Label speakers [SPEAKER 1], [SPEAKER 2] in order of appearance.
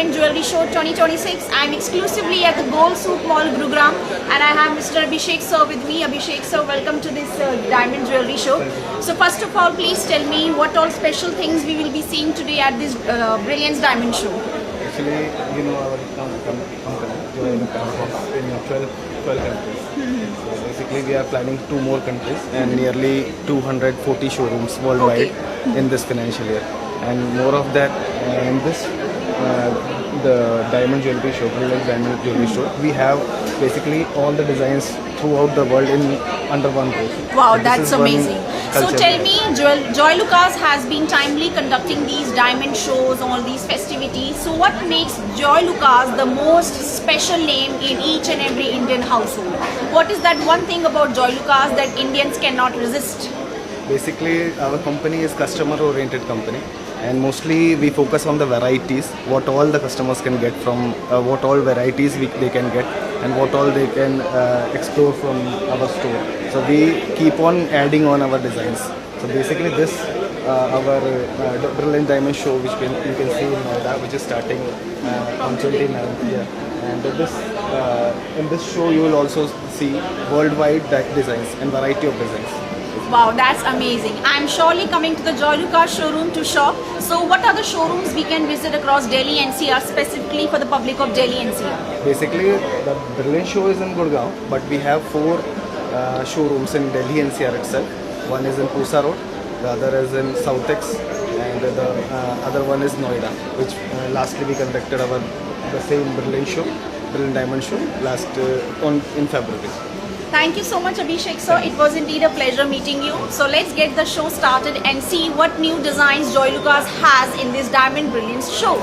[SPEAKER 1] Diamond Jewelry Show 2026. I'm exclusively at the Gold Souk Mall, Gurugram, and I have Mr. Abhishek sir with me. Abhishek sir, welcome to this Diamond Jewelry Show. So first of all, please tell me what all special things we will be seeing today at this Brilliance Diamond Show.
[SPEAKER 2] Actually, you know our company, we are in 12 countries. So basically, we are planning 2 more countries and nearly 240 showrooms worldwide in this financial year. And more of that in this, the Diamond Jewelry Show, Brilliance Diamond Jewelry Show, we have basically all the designs throughout the world in under one roof.
[SPEAKER 1] Wow,
[SPEAKER 2] So
[SPEAKER 1] that's amazing. So tell me, Joylucas has been timely conducting these diamond shows, all these festivities. So what makes Joylucas the most special name in each and every Indian household? What is that one thing about Joylucas that Indians cannot resist?
[SPEAKER 2] Basically, our company is customer-oriented company, and mostly we focus on the varieties, what all the customers can get from, what all varieties they can get, and what all they can explore from our store. So we keep on adding on our designs. So basically, this our Brilliant Diamond Show, which you can see in Noida, which is starting on 29th. Yeah, and in this show you will also see worldwide designs and variety of designs.
[SPEAKER 1] Wow, that's amazing. I'm surely coming to the Joylucas showroom to shop. So what are the showrooms we can visit across Delhi NCR, specifically for the public of Delhi NCR?
[SPEAKER 2] Basically, the Brilliant Show is in Gurgaon, but we have 4 showrooms in Delhi NCR itself. One is in Pusa Road, the other is in South X, and the other one is Noida, which lastly we conducted the same Brilliant Show, Brilliant Diamond Show in February.
[SPEAKER 1] Thank you so much, Abhishek sir. It was indeed a pleasure meeting you. So let's get the show started and see what new designs Joylucas has in this Diamond Brilliance show.